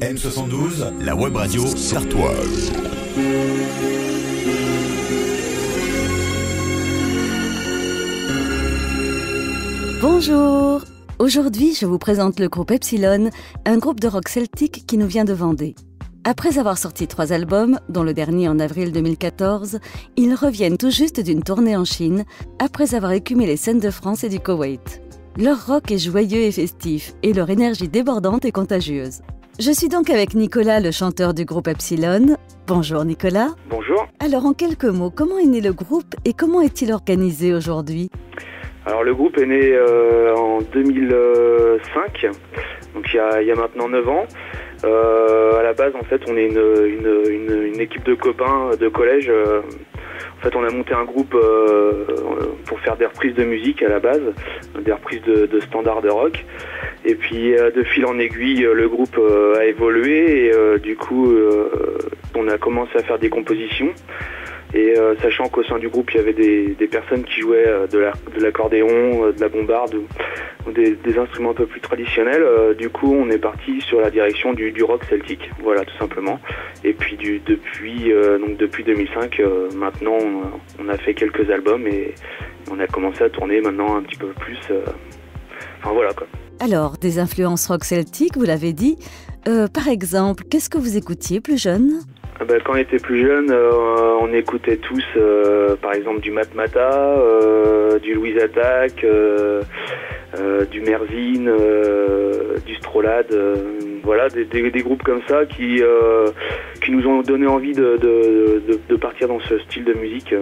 M72, la web radio sartoise. Bonjour! Aujourd'hui, je vous présente le groupe Epsilon, un groupe de rock celtique qui nous vient de Vendée. Après avoir sorti 3 albums, dont le dernier en avril 2014, ils reviennent tout juste d'une tournée en Chine, après avoir écumé les scènes de France et du Koweït. Leur rock est joyeux et festif, et leur énergie débordante et contagieuse. Je suis donc avec Nicolas, le chanteur du groupe Epsilon. Bonjour Nicolas. Bonjour. Alors en quelques mots, comment est né le groupe et comment est-il organisé aujourd'hui ? Alors le groupe est né en 2005, donc il y a maintenant 9 ans. À la base, en fait, on est une équipe de copains de collège. En fait, on a monté un groupe pour faire des reprises de musique à la base, des reprises de standards de rock. Et puis, de fil en aiguille, le groupe a évolué et du coup, on a commencé à faire des compositions. Et sachant qu'au sein du groupe, il y avait des personnes qui jouaient de l'accordéon, de la bombarde ou des instruments un peu plus traditionnels, du coup, on est parti sur la direction du rock celtique, voilà, tout simplement. Et puis depuis 2005, maintenant, on a fait quelques albums et on a commencé à tourner maintenant un petit peu plus. Enfin voilà quoi. Alors, des influences rock celtique, vous l'avez dit. Par exemple, qu'est-ce que vous écoutiez plus jeune ? Quand on était plus jeune, on écoutait tous, par exemple, du Matmata, du Louise Attaque, du Merzine, du Strolad, voilà, des groupes comme ça qui nous ont donné envie de partir dans ce style de musique,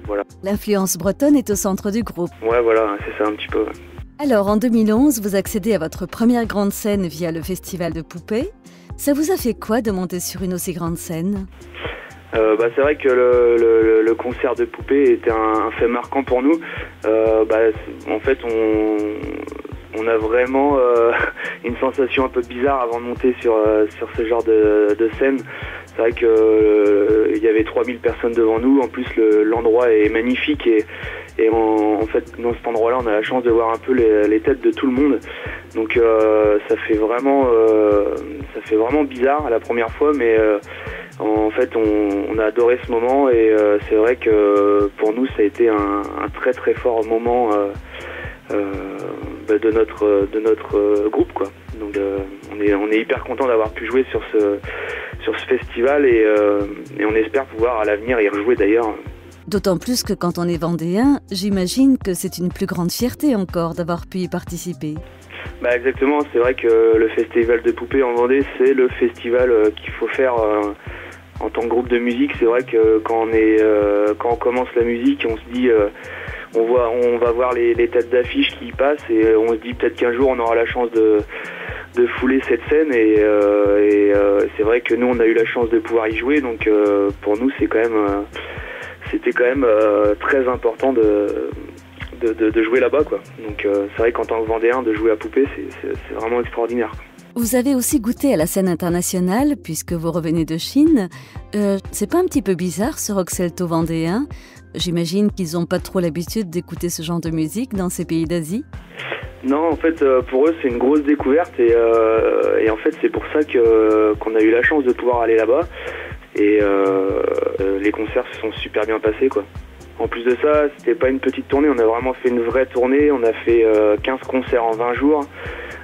voilà. L'influence bretonne est au centre du groupe. Ouais, voilà, c'est ça un petit peu. Ouais. Alors, en 2011, vous accédez à votre première grande scène via le Festival de Poupée. Ça vous a fait quoi de monter sur une aussi grande scène ? C'est vrai que le concert de Poupée était un fait marquant pour nous. En fait, on a vraiment une sensation un peu bizarre avant de monter sur ce genre de scène. C'est vrai que il y avait 3000 personnes devant nous. En plus, l'endroit est magnifique et en fait, dans cet endroit-là, on a la chance de voir un peu les têtes de tout le monde. Donc, ça fait vraiment bizarre la première fois, mais en fait, on a adoré ce moment et c'est vrai que pour nous, ça a été un très très fort moment de notre groupe, quoi. Donc, on est hyper content d'avoir pu jouer sur ce festival et on espère pouvoir à l'avenir y rejouer d'ailleurs. D'autant plus que quand on est vendéen, j'imagine que c'est une plus grande fierté encore d'avoir pu y participer. Exactement, c'est vrai que le festival de Poupée en Vendée, c'est le festival qu'il faut faire en tant que groupe de musique. C'est vrai que quand on commence la musique, on se dit on va voir les têtes d'affiche qui y passent et on se dit peut-être qu'un jour on aura la chance de fouler cette scène et c'est vrai que nous on a eu la chance de pouvoir y jouer, donc pour nous c'était quand même très important de jouer là-bas, quoi. Donc c'est vrai qu'en tant que Vendéen, de jouer à Poupée, c'est vraiment extraordinaire. Vous avez aussi goûté à la scène internationale puisque vous revenez de Chine. C'est pas un petit peu bizarre ce rock celto-vendéen ? J'imagine qu'ils n'ont pas trop l'habitude d'écouter ce genre de musique dans ces pays d'Asie. Non, en fait, pour eux, c'est une grosse découverte et en fait, c'est pour ça qu'on a eu la chance de pouvoir aller là-bas. Et les concerts se sont super bien passés, quoi. En plus de ça, c'était pas une petite tournée, on a vraiment fait une vraie tournée. On a fait 15 concerts en 20 jours.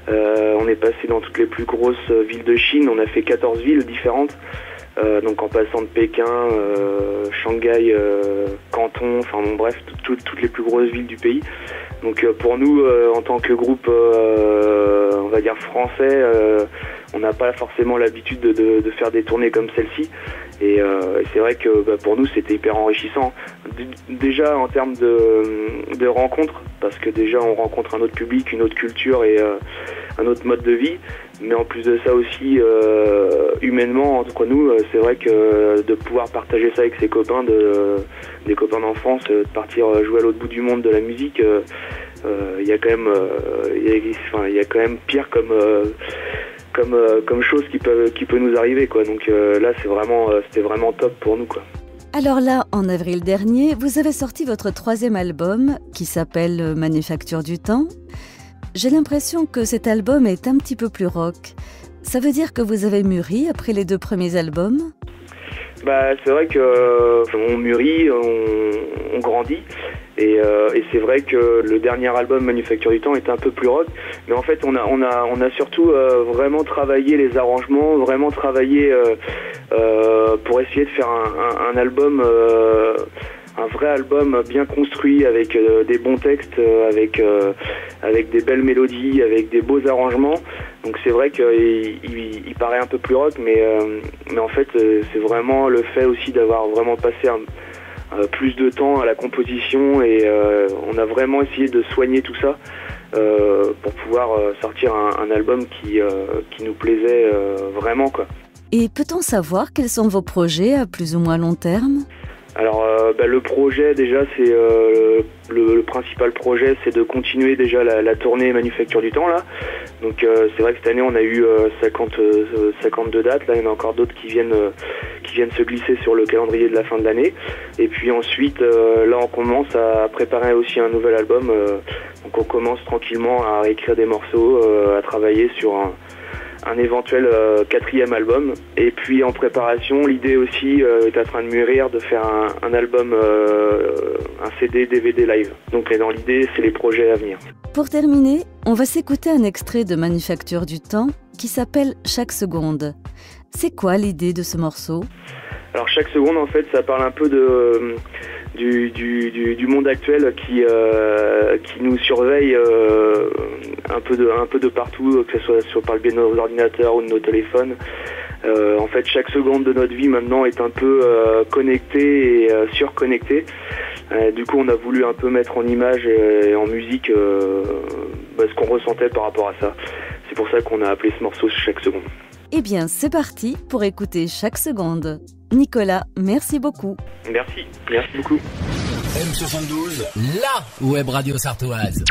On est passé dans toutes les plus grosses villes de Chine. On a fait 14 villes différentes. Donc en passant de Pékin, Shanghai, Canton, enfin bon bref, toutes les plus grosses villes du pays. Donc pour nous, en tant que groupe, on va dire français, on n'a pas forcément l'habitude de faire des tournées comme celle-ci. Et c'est vrai que pour nous, c'était hyper enrichissant. Déjà en termes de rencontres, parce que déjà on rencontre un autre public, une autre culture et un autre mode de vie. Mais en plus de ça aussi, humainement, entre nous, c'est vrai que de pouvoir partager ça avec ses copains, des copains d'enfance, de partir jouer à l'autre bout du monde de la musique, il y a quand même pire comme chose qui peut nous arriver, quoi. Donc là, c'était vraiment top pour nous, quoi. Alors là, en avril dernier, vous avez sorti votre 3e album qui s'appelle Manufacture du temps. J'ai l'impression que cet album est un petit peu plus rock. Ça veut dire que vous avez mûri après les 2 premiers albums ? C'est vrai que on mûrit, on grandit. Et c'est vrai que le dernier album Manufacture du Temps était un peu plus rock, mais en fait on a surtout vraiment travaillé les arrangements, vraiment travaillé pour essayer de faire un album, un vrai album bien construit avec des bons textes, avec des belles mélodies, avec des beaux arrangements. Donc c'est vrai qu'il paraît un peu plus rock, mais en fait c'est vraiment le fait aussi d'avoir vraiment passé plus de temps à la composition et on a vraiment essayé de soigner tout ça pour pouvoir sortir un album qui nous plaisait vraiment, quoi. Et peut-on savoir quels sont vos projets à plus ou moins long terme ? Alors le projet déjà c'est le principal projet, c'est de continuer déjà la tournée Manufacture du Temps là. Donc c'est vrai que cette année on a eu 52 dates, là il y en a encore d'autres qui viennent se glisser sur le calendrier de la fin de l'année. Et puis ensuite là on commence à préparer aussi un nouvel album, donc on commence tranquillement à réécrire des morceaux, à travailler sur un éventuel 4e album. Et puis en préparation, l'idée aussi est en train de mûrir de faire un album, un CD, DVD live. Donc dans l'idée, c'est les projets à venir. Pour terminer, on va s'écouter un extrait de Manufacture du Temps qui s'appelle Chaque seconde. C'est quoi l'idée de ce morceau ? Alors Chaque seconde, en fait, ça parle un peu du monde actuel qui nous surveille un peu de partout, que ce soit par le biais de nos ordinateurs ou de nos téléphones. En fait, chaque seconde de notre vie maintenant est un peu connectée et surconnectée. Du coup, on a voulu un peu mettre en image et en musique ce qu'on ressentait par rapport à ça. C'est pour ça qu'on a appelé ce morceau Chaque seconde. Eh bien, c'est parti pour écouter Chaque seconde. Nicolas, merci beaucoup. Merci beaucoup. M72, la web radio sartoise.